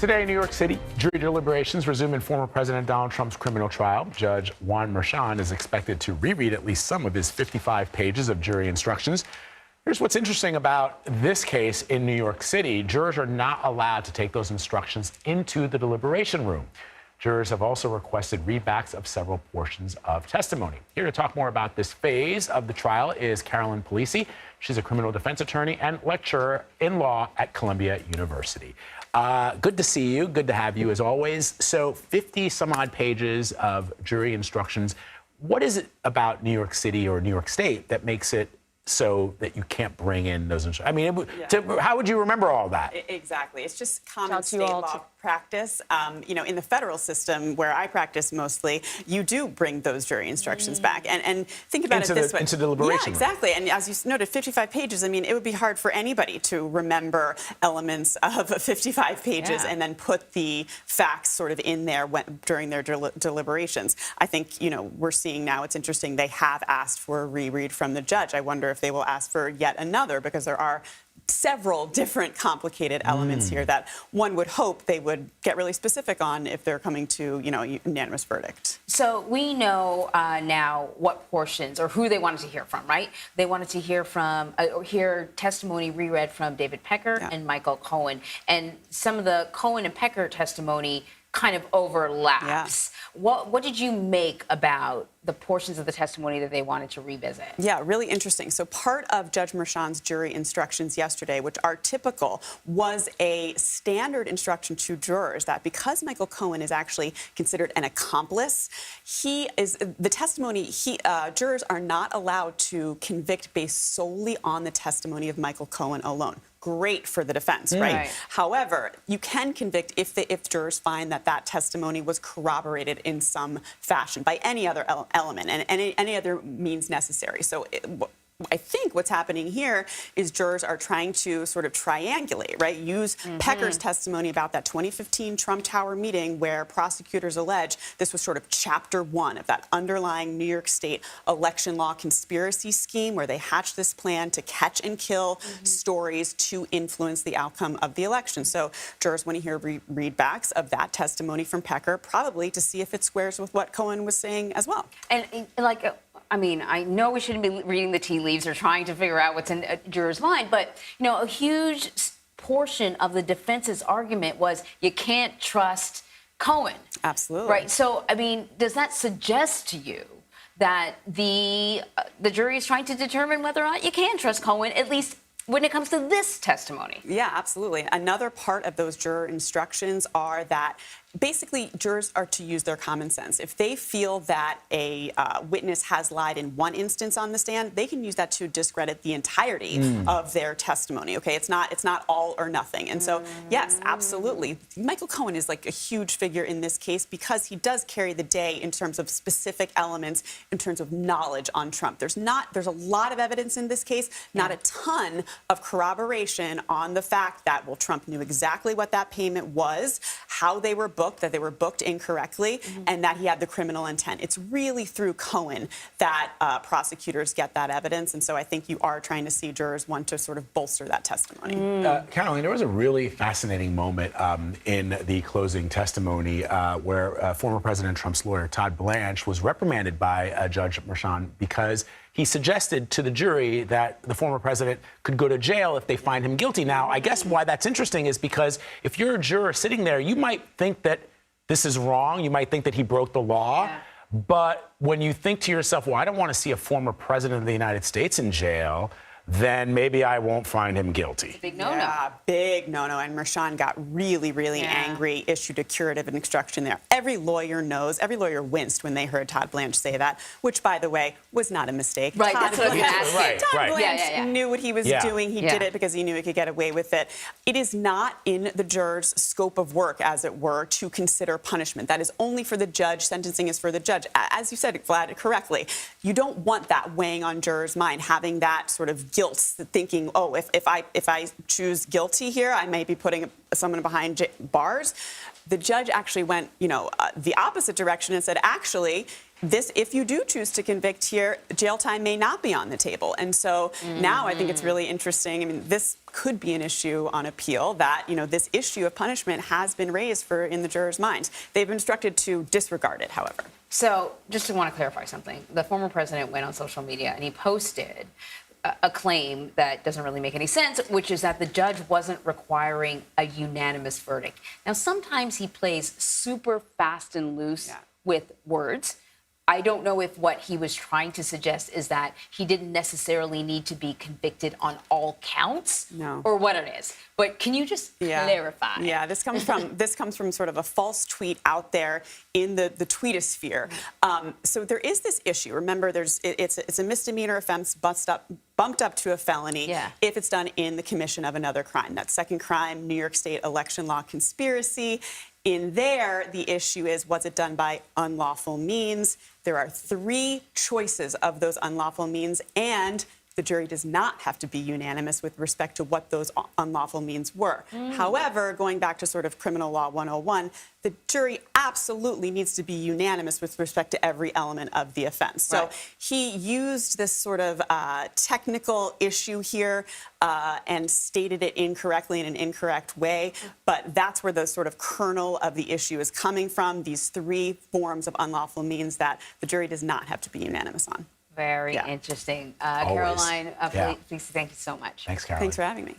Today in New York City, jury deliberations resume in former President Donald Trump's criminal trial. Judge Juan Merchan is expected to reread at least some of his 55 pages of jury instructions. Here's what's interesting about this case in New York City. Jurors are not allowed to take those instructions into the deliberation room. Jurors have also requested readbacks of several portions of testimony. Here to talk more about this phase of the trial is Caroline Polisi. She's a criminal defense attorney and lecturer in law at Columbia University. Good to see you. Good to have you, as always. So 50 some odd pages of jury instructions. What is it about New York City or New York State that makes it so that you can't bring in those instructions? I mean, how would you remember all that? Exactly. It's just common state law practice. You know, in the federal system, where I practice mostly, you do bring those jury instructions back. And think about it this way. Into deliberation. Yeah, exactly. And as you noted, 55 pages, I mean, it would be hard for anybody to remember elements of 55 pages and then put the facts sort of in there during their deliberations. I think, you know, we're seeing now, it's interesting, they have asked for a reread from the judge. I wonder if they will ask for yet another, because there are several different complicated elements here that one would hope they would get really specific on if they're coming to, you know, a unanimous verdict. So we know now what portions or who they wanted to hear from, right? They wanted to hear from hear testimony reread from David Pecker and Michael Cohen, and some of the Cohen and Pecker testimony kind of overlaps. What did you make about the portions of the testimony that they wanted to revisit? Yeah, really interesting. So part of Judge Merchan's jury instructions yesterday, which are typical, was a standard instruction to jurors that because Michael Cohen is actually considered an accomplice, jurors are not allowed to convict based solely on the testimony of Michael Cohen alone. Great for the defense, right? However, you can convict if jurors find that that testimony was corroborated in some fashion by any other element and any other means necessary. So I think what's happening here is jurors are trying to sort of triangulate, right? Use Pecker's testimony about that 2015 Trump Tower meeting where prosecutors allege this was sort of chapter one of that underlying New York State election law conspiracy scheme where they hatched this plan to catch and kill stories to influence the outcome of the election. So jurors want to hear readbacks of that testimony from Pecker, probably to see if it squares with what Cohen was saying as well. And like, I mean, I know we shouldn't be reading the tea leaves or trying to figure out what's in a juror's mind, but, you know, a huge portion of the defense's argument was you can't trust Cohen. Absolutely. Right. So, I mean, does that suggest to you that the jury is trying to determine whether or not you can trust Cohen, at least when it comes to this testimony? Yeah, absolutely. Another part of those juror instructions are that basically jurors are to use their common sense. If they feel that a witness has lied in one instance on the stand, they can use that to discredit the entirety of their testimony. Okay, it's not all or nothing. And so, yes, absolutely. Michael Cohen is like a huge figure in this case because he does carry the day in terms of specific elements, in terms of knowledge on Trump. There's a lot of evidence in this case, not a ton of corroboration on the fact that, well, Trump knew exactly what that payment was, how they were booked, that they were booked incorrectly, and that he had the criminal intent. It's really through Cohen that prosecutors get that evidence, and so I think you are trying to see jurors want to sort of bolster that testimony. Caroline, there was a really fascinating moment in the closing testimony where former President Trump's lawyer, Todd Blanche, was reprimanded by Judge Merchan because he suggested to the jury that the former president could go to jail if they find him guilty. Now, I guess why that's interesting is because if you're a juror sitting there, you might think that this is wrong. You might think that he broke the law. Yeah. But when you think to yourself, well, I don't want to see a former president of the United States in jail, then maybe I won't find him guilty. Big no-no. Yeah, big no-no. And Merchan got really angry, issued a curative instruction there. Every lawyer knows, every lawyer winced when they heard Todd Blanche say that, which, by the way, was not a mistake. Right, that's what I was asking. Todd Blanche knew what he was doing. He did it because he knew he could get away with it. It is not in the juror's scope of work, as it were, to consider punishment. That is only for the judge. Sentencing is for the judge. As you said, Vlad, correctly, you don't want that weighing on jurors' mind, having that sort of guilt, thinking, oh, if I choose guilty here, I may be putting someone behind bars. The judge actually went, the opposite direction and said, actually, if you do choose to convict here, jail time may not be on the table. And so now I think it's really interesting. I mean, this could be an issue on appeal that, this issue of punishment has been raised in the jurors' minds. They've been instructed to disregard it, however. So just to want to clarify something, the former president went on social media and he posted a claim that doesn't really make any sense, which is that the judge wasn't requiring a unanimous verdict. Now, sometimes he plays super fast and loose with words. I don't know if what he was trying to suggest is that he didn't necessarily need to be convicted on all counts, or what it is. But can you just clarify? Yeah, this comes from sort of a false tweet out there in the tweetosphere. So there is this issue. Remember, it's a misdemeanor offense bumped up to a felony if it's done in the commission of another crime. That second crime, New York State election law conspiracy. In there, the issue is, was it done by unlawful means? There are 3 choices of those unlawful means, and the jury does not have to be unanimous with respect to what those unlawful means were. However, going back to sort of criminal law 101, the jury absolutely needs to be unanimous with respect to every element of the offense. So he used this sort of technical issue here and stated it incorrectly in an incorrect way, but that's where the sort of kernel of the issue is coming from, these 3 forms of unlawful means that the jury does not have to be unanimous on. Very interesting. Caroline, please, thank you so much. Thanks, Caroline. Thanks for having me.